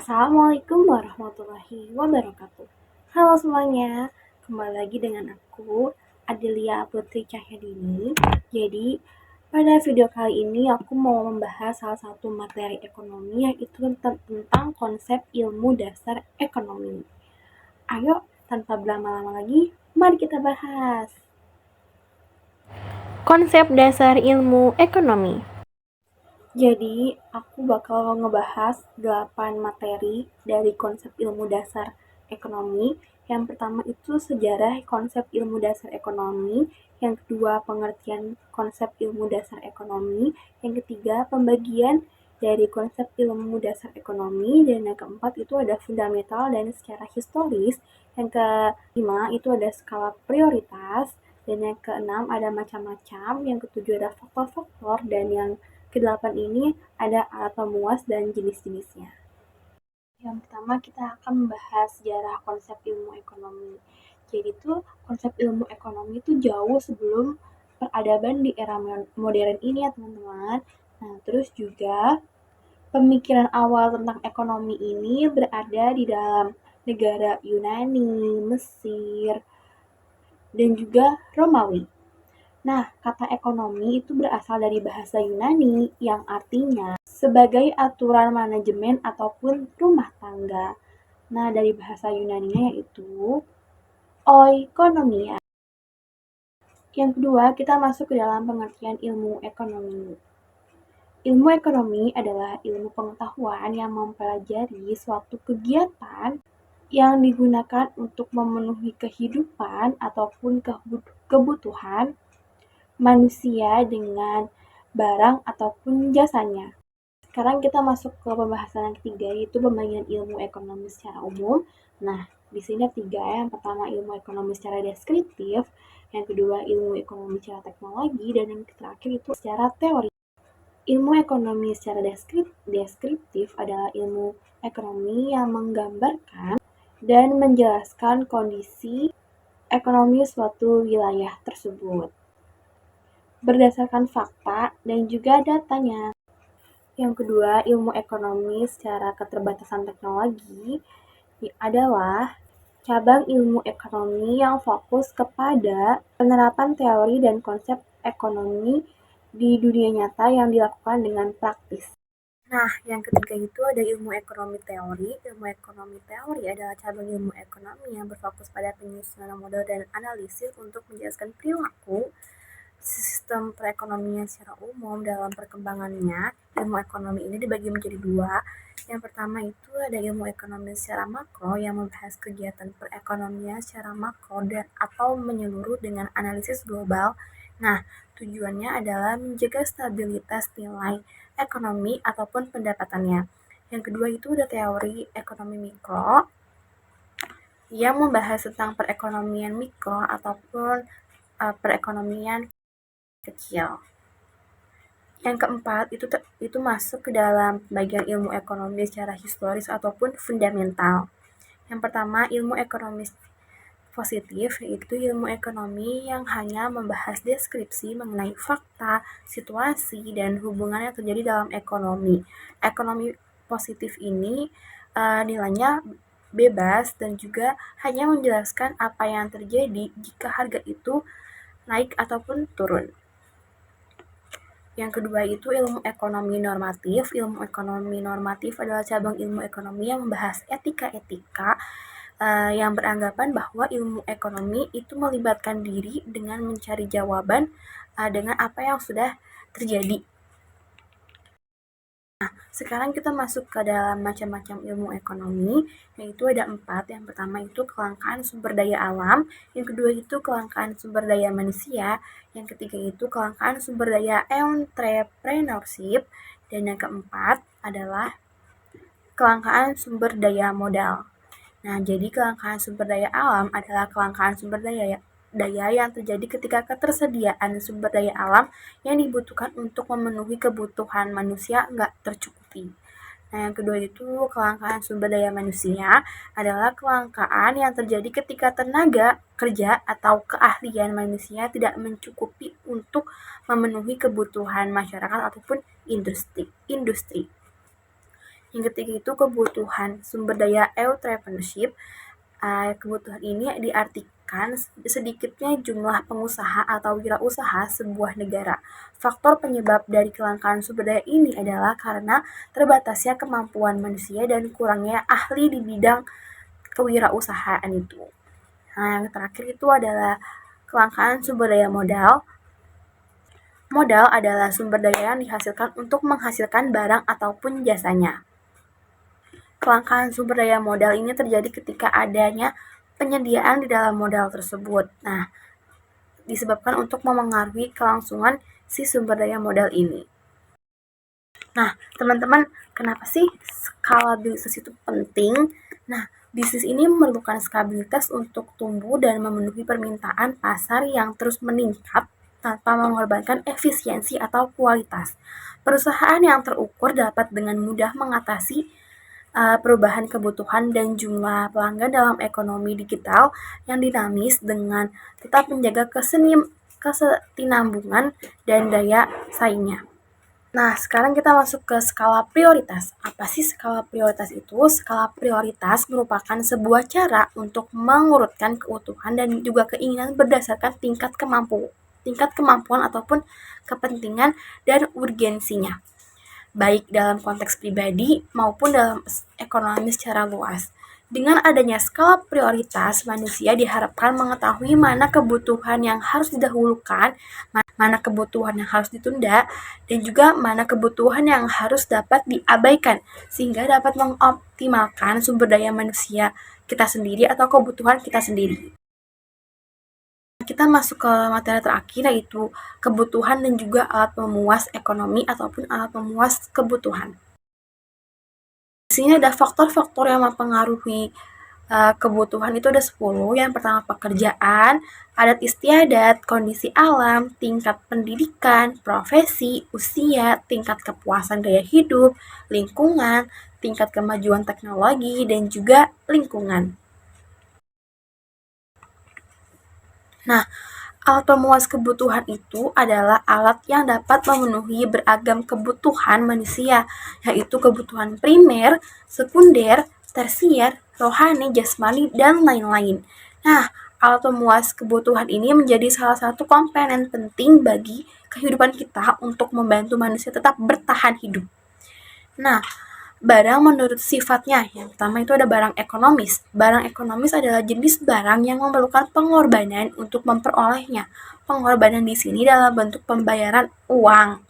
Assalamualaikum warahmatullahi wabarakatuh. Halo semuanya, kembali lagi dengan aku, Adelia Putri Cahyadini. Jadi, pada video kali ini aku mau membahas salah satu materi ekonomi yaitu tentang konsep ilmu dasar ekonomi. Ayo, tanpa berlama-lama lagi, mari kita bahas. Konsep dasar ilmu ekonomi. Jadi, aku bakal ngebahas 8 materi dari konsep ilmu dasar ekonomi. Yang pertama itu sejarah konsep ilmu dasar ekonomi, yang kedua pengertian konsep ilmu dasar ekonomi, yang ketiga pembagian dari konsep ilmu dasar ekonomi, dan yang keempat itu ada fundamental dan secara historis, yang kelima itu ada skala prioritas, dan yang keenam ada macam-macam, yang ketujuh ada faktor-faktor, dan yang kedelapan ini ada alat pemuas dan jenis-jenisnya. Yang pertama kita akan membahas sejarah konsep ilmu ekonomi. Jadi tuh konsep ilmu ekonomi itu jauh sebelum peradaban di era modern ini ya teman-teman. Nah terus juga pemikiran awal tentang ekonomi ini berada di dalam negara Yunani, Mesir, dan juga Romawi. Nah, kata ekonomi itu berasal dari bahasa Yunani yang artinya sebagai aturan manajemen ataupun rumah tangga. Nah, dari bahasa Yunaninya yaitu oikonomia. Yang kedua, kita masuk ke dalam pengertian ilmu ekonomi. Ilmu ekonomi adalah ilmu pengetahuan yang mempelajari suatu kegiatan yang digunakan untuk memenuhi kehidupan ataupun kebutuhan manusia dengan barang ataupun jasanya. Sekarang kita masuk ke pembahasan yang ketiga, yaitu pembagian ilmu ekonomi secara umum. Nah, di sini ada tiga. Yang pertama ilmu ekonomi secara deskriptif, yang kedua ilmu ekonomi secara teknologi, dan yang terakhir itu secara teori. Ilmu ekonomi secara deskriptif adalah ilmu ekonomi yang menggambarkan dan menjelaskan kondisi ekonomi suatu wilayah tersebut berdasarkan fakta dan juga datanya. Yang kedua, ilmu ekonomi secara keterbatasan teknologi adalah cabang ilmu ekonomi yang fokus kepada penerapan teori dan konsep ekonomi di dunia nyata yang dilakukan dengan praktis. Nah, yang ketiga itu ada ilmu ekonomi teori. Ilmu ekonomi teori adalah cabang ilmu ekonomi yang berfokus pada penyusunan model dan analisis untuk menjelaskan perilaku sistem perekonomian secara umum dalam perkembangannya. Ilmu ekonomi ini dibagi menjadi dua. Yang pertama itu ada ilmu ekonomi secara makro yang membahas kegiatan perekonomian secara makro dan atau menyeluruh dengan analisis global. Nah, tujuannya adalah menjaga stabilitas nilai ekonomi ataupun pendapatannya. Yang kedua itu ada teori ekonomi mikro yang membahas tentang perekonomian mikro ataupun perekonomian kecil. Yang keempat itu masuk ke dalam bagian ilmu ekonomi secara historis ataupun fundamental. Yang pertama ilmu ekonomi positif, yaitu ilmu ekonomi yang hanya membahas deskripsi mengenai fakta, situasi, dan hubungan yang terjadi dalam ekonomi. Ekonomi positif ini nilainya bebas dan juga hanya menjelaskan apa yang terjadi jika harga itu naik ataupun turun. Yang kedua itu ilmu ekonomi normatif. Ilmu ekonomi normatif adalah cabang ilmu ekonomi yang membahas etika-etika yang beranggapan bahwa ilmu ekonomi itu melibatkan diri dengan mencari jawaban dengan apa yang sudah terjadi. Nah, sekarang kita masuk ke dalam macam-macam ilmu ekonomi, yaitu ada 4. Yang pertama itu kelangkaan sumber daya alam, yang kedua itu kelangkaan sumber daya manusia, yang ketiga itu kelangkaan sumber daya entrepreneurship, dan yang keempat adalah kelangkaan sumber daya modal. Nah, jadi kelangkaan sumber daya alam adalah kelangkaan sumber daya yang terjadi ketika ketersediaan sumber daya alam yang dibutuhkan untuk memenuhi kebutuhan manusia nggak tercukupi. Nah, yang kedua itu kelangkaan sumber daya manusia adalah kelangkaan yang terjadi ketika tenaga kerja atau keahlian manusia tidak mencukupi untuk memenuhi kebutuhan masyarakat ataupun industri. Yang ketiga itu kebutuhan sumber daya entrepreneurship. Kebutuhan ini diartikan sedikitnya jumlah pengusaha atau wirausaha sebuah negara. Faktor penyebab dari kelangkaan sumber daya ini adalah karena terbatasnya kemampuan manusia dan kurangnya ahli di bidang kewirausahaan itu. Nah, yang terakhir itu adalah kelangkaan sumber daya modal. Modal adalah sumber daya yang dihasilkan untuk menghasilkan barang ataupun jasanya. Kelangkaan sumber daya modal ini terjadi ketika adanya penyediaan di dalam modal tersebut. Nah, disebabkan untuk memengaruhi kelangsungan si sumber daya modal ini. Nah, teman-teman, kenapa sih skala bisnis itu penting? Nah, bisnis ini memerlukan stabilitas untuk tumbuh dan memenuhi permintaan pasar yang terus meningkat tanpa mengorbankan efisiensi atau kualitas. Perusahaan yang terukur dapat dengan mudah mengatasi perubahan kebutuhan dan jumlah pelanggan dalam ekonomi digital yang dinamis dengan tetap menjaga kesinambungan dan daya saingnya. Nah, sekarang kita masuk ke skala prioritas. Apa sih skala prioritas itu? Skala prioritas merupakan sebuah cara untuk mengurutkan keutuhan dan juga keinginan berdasarkan tingkat kemampuan ataupun kepentingan dan urgensinya, baik dalam konteks pribadi maupun dalam ekonomi secara luas. Dengan adanya skala prioritas, manusia diharapkan mengetahui mana kebutuhan yang harus didahulukan, mana kebutuhan yang harus ditunda, dan juga mana kebutuhan yang harus dapat diabaikan, sehingga dapat mengoptimalkan sumber daya manusia kita sendiri atau kebutuhan kita sendiri. Kita masuk ke materi terakhir, yaitu kebutuhan dan juga alat pemuas ekonomi ataupun alat pemuas kebutuhan. Di sini ada faktor-faktor yang mempengaruhi kebutuhan itu ada 10. Yang pertama pekerjaan, adat istiadat, kondisi alam, tingkat pendidikan, profesi, usia, tingkat kepuasan gaya hidup, lingkungan, tingkat kemajuan teknologi, dan juga lingkungan. Nah, alat pemuas kebutuhan itu adalah alat yang dapat memenuhi beragam kebutuhan manusia, yaitu kebutuhan primer, sekunder, tersier, rohani, jasmani, dan lain-lain. Nah, alat pemuas kebutuhan ini menjadi salah satu komponen penting bagi kehidupan kita untuk membantu manusia tetap bertahan hidup. Nah, barang menurut sifatnya, yang pertama itu ada barang ekonomis. Barang ekonomis adalah jenis barang yang memerlukan pengorbanan untuk memperolehnya. Pengorbanan di sini dalam bentuk pembayaran uang.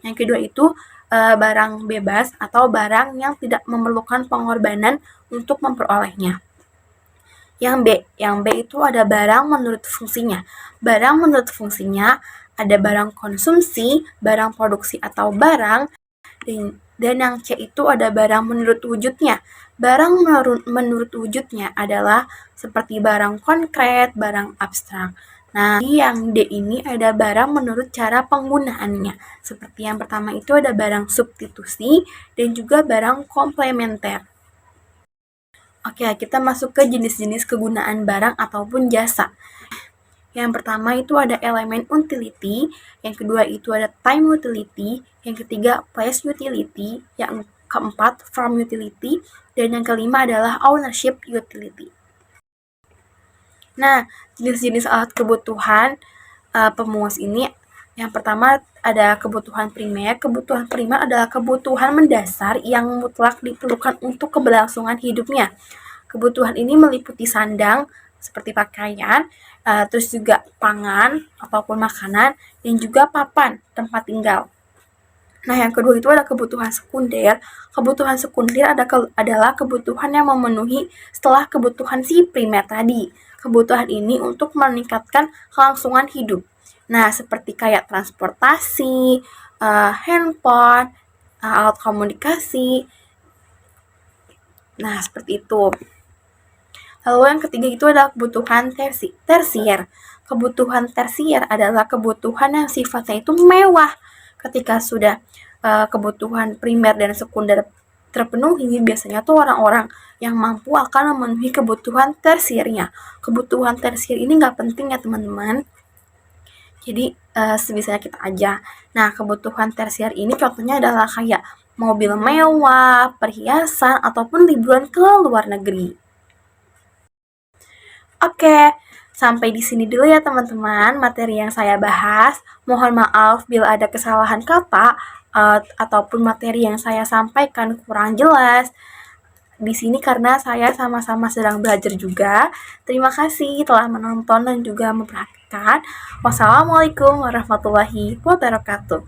Yang kedua itu barang bebas atau barang yang tidak memerlukan pengorbanan untuk memperolehnya. Yang B itu ada barang menurut fungsinya. Barang menurut fungsinya ada barang konsumsi, barang produksi atau barang, dan yang C itu ada barang menurut wujudnya. Barang menurut wujudnya adalah seperti barang konkret, barang abstrak. Nah, yang D ini ada barang menurut cara penggunaannya. Seperti yang pertama itu ada barang substitusi dan juga barang komplementer. Oke, kita masuk ke jenis-jenis kegunaan barang ataupun jasa. Yang pertama itu ada elemen utility, yang kedua itu ada time utility, yang ketiga place utility, yang keempat form utility, dan yang kelima adalah ownership utility. Nah, jenis-jenis alat kebutuhan pemuas ini, yang pertama ada kebutuhan primer. Kebutuhan primer adalah kebutuhan mendasar yang mutlak diperlukan untuk keberlangsungan hidupnya. Kebutuhan ini meliputi sandang, seperti pakaian, terus juga pangan ataupun makanan, dan juga papan, tempat tinggal. Nah, yang kedua itu ada kebutuhan sekunder. Kebutuhan sekunder adalah kebutuhan yang memenuhi setelah kebutuhan si primer tadi. Kebutuhan ini untuk meningkatkan kelangsungan hidup. Nah, seperti kayak transportasi, handphone, alat komunikasi. Nah, seperti itu. Lalu yang ketiga itu adalah kebutuhan tersier. Kebutuhan tersier adalah kebutuhan yang sifatnya itu mewah. Ketika sudah kebutuhan primer dan sekunder terpenuhi, biasanya tuh orang-orang yang mampu akan memenuhi kebutuhan tersiernya. Kebutuhan tersier ini nggak penting ya teman-teman. Jadi sebisanya kita aja. Nah, kebutuhan tersier ini contohnya adalah kayak mobil mewah, perhiasan, ataupun liburan ke luar negeri. Oke, sampai di sini dulu ya teman-teman materi yang saya bahas. Mohon maaf bila ada kesalahan kata ataupun materi yang saya sampaikan kurang jelas. Di sini karena saya sama-sama sedang belajar juga. Terima kasih telah menonton dan juga memperhatikan. Wassalamualaikum warahmatullahi wabarakatuh.